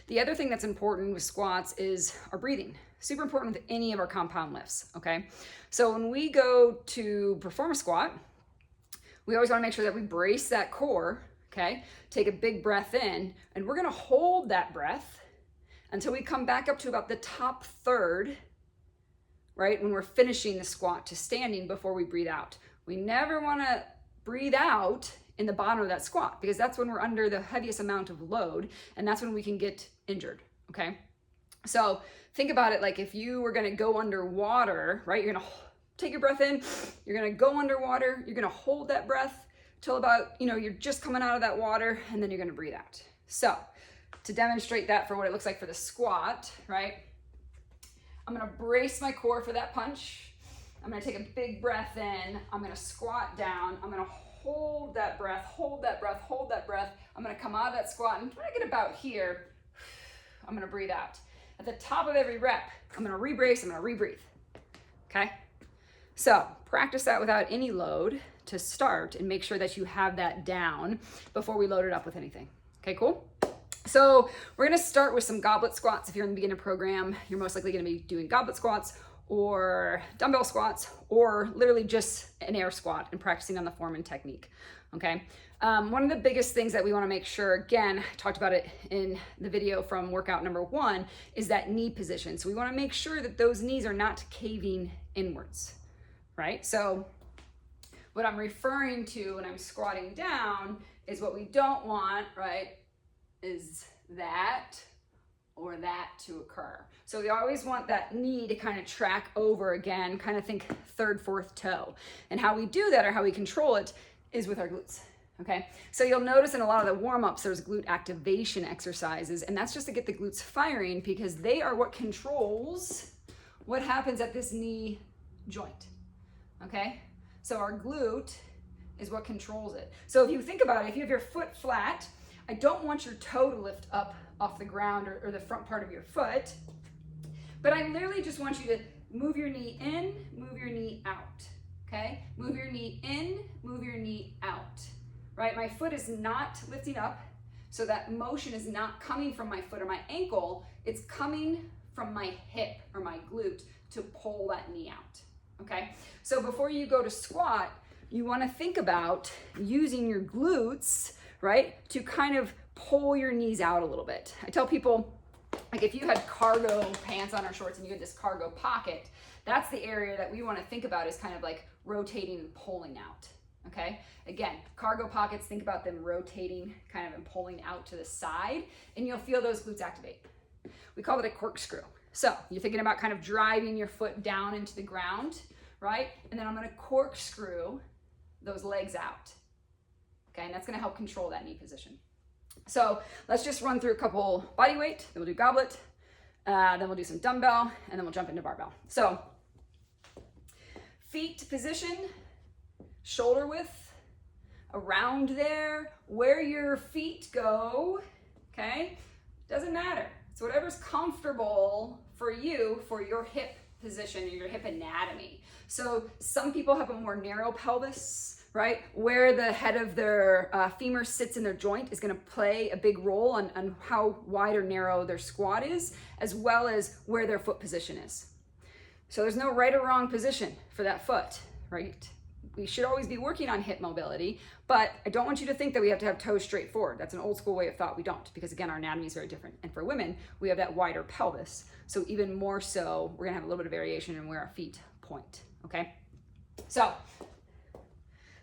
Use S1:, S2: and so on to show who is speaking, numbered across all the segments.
S1: The other thing that's important with squats is our breathing. Super important with any of our compound lifts, okay? So when we go to perform a squat, we always wanna make sure that we brace that core, okay? Take a big breath in, and we're gonna hold that breath until we come back up to about the top third, right? When we're finishing the squat to standing before we breathe out. We never wanna breathe out in the bottom of that squat, because that's when we're under the heaviest amount of load, and that's when we can get injured, okay? So think about it like if you were gonna go underwater, right? You're gonna take your breath in, you're gonna go underwater, you're gonna hold that breath till about, you're just coming out of that water, and then you're gonna breathe out. So to demonstrate that for what it looks like for the squat, right? I'm gonna brace my core for that punch. I'm gonna take a big breath in, I'm gonna squat down, I'm gonna hold that breath, hold that breath, hold that breath. I'm gonna come out of that squat, and when I get about here, I'm gonna breathe out. At the top of every rep, I'm gonna rebrace, I'm gonna rebreathe, okay? So practice that without any load to start, and make sure that you have that down before we load it up with anything. Okay, cool? So we're gonna start with some goblet squats. If you're in the beginner program, you're most likely gonna be doing goblet squats or dumbbell squats, or literally just an air squat and practicing on the form and technique, okay? One of the biggest things that we wanna make sure, again, I talked about it in the video from workout number 1, is that knee position. So we wanna make sure that those knees are not caving inwards, right? So what I'm referring to when I'm squatting down is what we don't want, right, is that or that to occur. So we always want that knee to kind of track over again, kind of think third, fourth toe. And how we do that, or how we control it, is with our glutes, okay? So you'll notice in a lot of the warm-ups, there's glute activation exercises, and that's just to get the glutes firing, because they are what controls what happens at this knee joint, okay? So our glute is what controls it. So if you think about it, if you have your foot flat, I don't want your toe to lift up off the ground, or the front part of your foot, but I literally just want you to move your knee in, move your knee out, okay? Move your knee in, move your knee out, right? My foot is not lifting up, so that motion is not coming from my foot or my ankle, it's coming from my hip or my glute to pull that knee out, okay? So before you go to squat, you wanna think about using your glutes, right, to kind of pull your knees out a little bit. I tell people, like if you had cargo pants on or shorts and you had this cargo pocket, that's the area that we want to think about is kind of like rotating and pulling out, okay? Again, cargo pockets, think about them rotating kind of and pulling out to the side, and you'll feel those glutes activate. We call it a corkscrew. So you're thinking about kind of driving your foot down into the ground, right? And then I'm going to corkscrew those legs out, okay? And that's going to help control that knee position. So let's just run through a couple body weight, then we'll do goblet, then we'll do some dumbbell, and then we'll jump into barbell. So feet position, shoulder width, around there, where your feet go, okay? Doesn't matter. It's whatever's comfortable for you for your hip position and your hip anatomy. So some people have a more narrow pelvis, right? Where the head of their femur sits in their joint is gonna play a big role on how wide or narrow their squat is, as well as where their foot position is. So there's no right or wrong position for that foot, right? We should always be working on hip mobility, but I don't want you to think that we have to have toes straight forward. That's an old school way of thought. We don't, because again, our anatomy is very different. And for women, we have that wider pelvis. So even more so, we're gonna have a little bit of variation in where our feet point, okay? So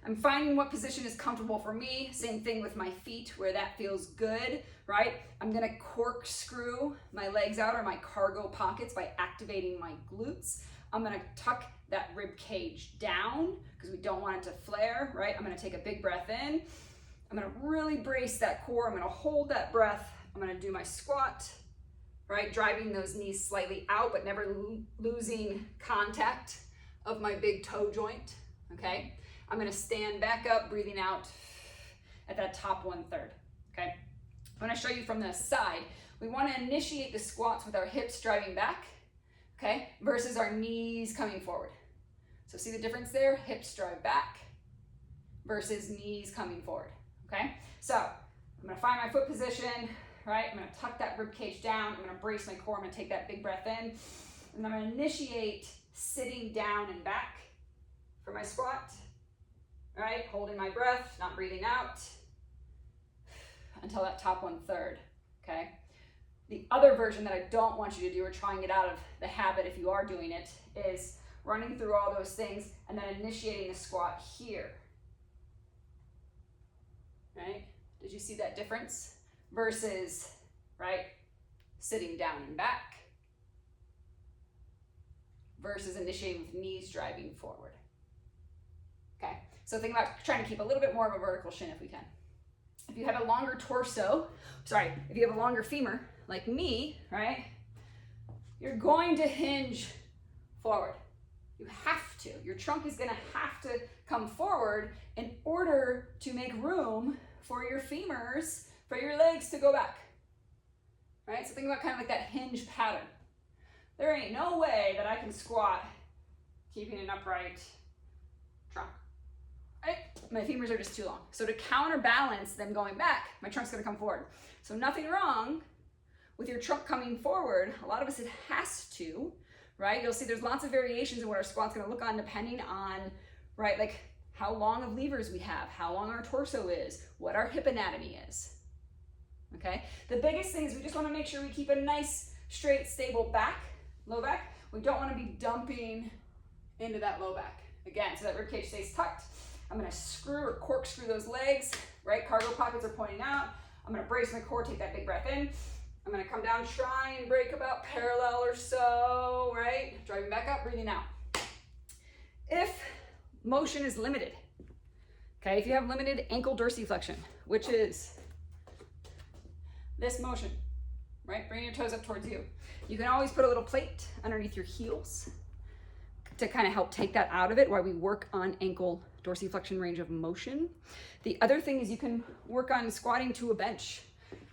S1: I'm finding what position is comfortable for me. Same thing with my feet, where that feels good, right? I'm gonna corkscrew my legs out, or my cargo pockets, by activating my glutes. I'm gonna tuck that rib cage down, because we don't want it to flare, right? I'm gonna take a big breath in. I'm gonna really brace that core. I'm gonna hold that breath. I'm gonna do my squat, right? Driving those knees slightly out, but never losing contact of my big toe joint, okay? I'm gonna stand back up, breathing out at that top 1/3, okay? I wanna show you from the side. We wanna initiate the squats with our hips driving back, okay? Versus our knees coming forward. So see the difference there? Hips drive back versus knees coming forward, okay? So I'm gonna find my foot position, right? I'm gonna tuck that rib cage down. I'm gonna brace my core. I'm gonna take that big breath in. And I'm gonna initiate sitting down and back for my squat, right? Holding my breath, not breathing out until that top 1/3, okay? The other version that I don't want you to do, or trying it out of the habit if you are doing it, is running through all those things and then initiating the squat here, right? Did you see that difference? Versus, right, sitting down and back versus initiating with knees driving forward. Okay, so think about trying to keep a little bit more of a vertical shin if we can. If you have a longer torso, if you have a longer femur, like me, right, you're going to hinge forward. You have to. Your trunk is gonna have to come forward in order to make room for your femurs, for your legs to go back, right? So think about kind of like that hinge pattern. There ain't no way that I can squat keeping an upright trunk, right? My femurs are just too long. So to counterbalance them going back, my trunk's gonna come forward. So nothing wrong with your trunk coming forward. A lot of us, it has to, right? You'll see there's lots of variations in what our squat's gonna look on depending on, right, like how long of levers we have, how long our torso is, what our hip anatomy is, okay? The biggest thing is we just wanna make sure we keep a nice, straight, stable back, low back. We don't wanna be dumping into that low back. Again, so that ribcage stays tucked. I'm gonna screw or corkscrew those legs, right? Cargo pockets are pointing out. I'm gonna brace my core, take that big breath in. I'm gonna come down, try and break about parallel or so, right? Driving back up, breathing out. If motion is limited, okay, if you have limited ankle dorsiflexion, which is this motion, right? Bring your toes up towards you. You can always put a little plate underneath your heels to kind of help take that out of it while we work on ankle dorsiflexion range of motion. The other thing is you can work on squatting to a bench,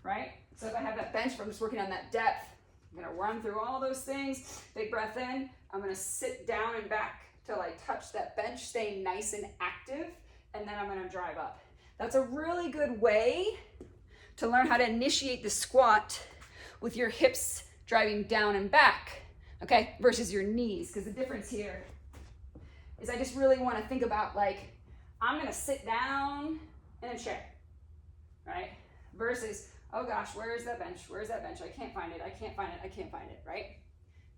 S1: right? So if I have that bench, I'm just working on that depth. I'm gonna run through all those things. Big breath in. I'm gonna sit down and back till I touch that bench, stay nice and active, and then I'm gonna drive up. That's a really good way to learn how to initiate the squat with your hips driving down and back, okay, versus your knees, because the difference here is I just really want to think about, like, I'm going to sit down in a chair, right, versus, oh gosh, where is that bench? Where's that bench? I can't find it. I can't find it. I can't find it, right?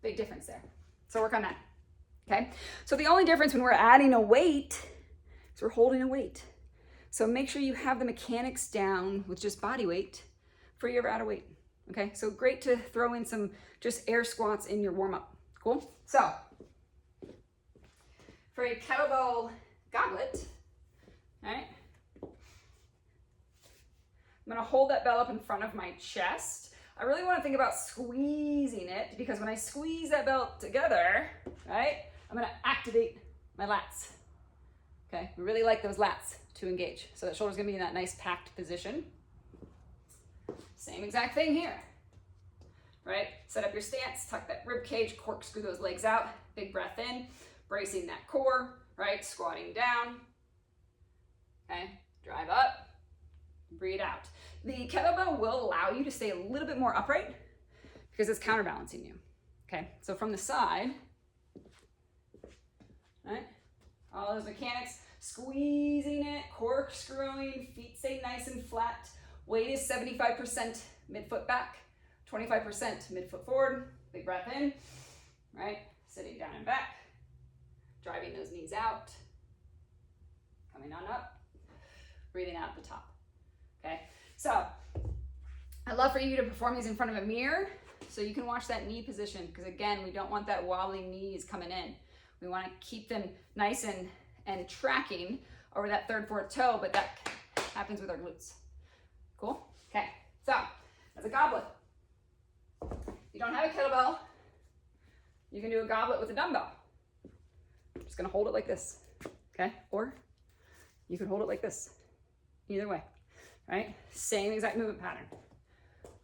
S1: Big difference there. So work on that, okay? So the only difference when we're adding a weight is we're holding a weight. So make sure you have the mechanics down with just body weight for your add a weight. Okay, so great to throw in some just air squats in your warm-up. Cool? So, for a kettlebell goblet, right, I'm gonna hold that bell up in front of my chest. I really wanna think about squeezing it, because when I squeeze that belt together, right, I'm gonna activate my lats. Okay, we really like those lats to engage. So that shoulder's gonna be in that nice packed position. Same exact thing here, right? Set up your stance, tuck that rib cage, corkscrew those legs out, big breath in, bracing that core, right? Squatting down, okay? Drive up, breathe out. The kettlebell will allow you to stay a little bit more upright because it's counterbalancing you, okay? So from the side, right? All those mechanics, squeezing it, corkscrewing, feet stay nice and flat. Weight is 75% midfoot back, 25% midfoot forward. Big breath in, right? Sitting down and back, driving those knees out, coming on up, breathing out at the top, okay? So I'd love for you to perform these in front of a mirror so you can watch that knee position, because again, we don't want that wobbling knees coming in. We want to keep them nice and tracking over that third, fourth toe, but that happens with our glutes. Cool? Okay, so as a goblet, if you don't have a kettlebell, you can do a goblet with a dumbbell. I'm just gonna hold it like this, okay? Or you can hold it like this, either way, right? Same exact movement pattern,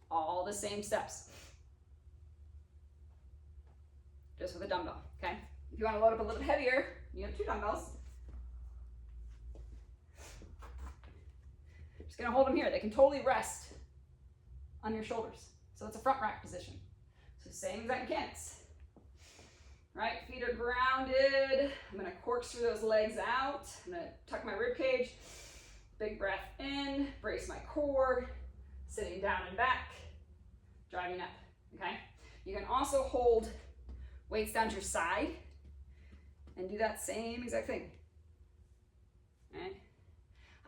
S1: all the same steps, just with a dumbbell, okay? If you wanna load up a little heavier, you have 2 dumbbells. Gonna hold them here. They can totally rest on your shoulders. So it's a front rack position. So same exact mechanics. Right, feet are grounded. I'm gonna corkscrew those legs out. I'm gonna tuck my rib cage. Big breath in, brace my core, sitting down and back, driving up, okay? You can also hold weights down to your side and do that same exact thing, all right?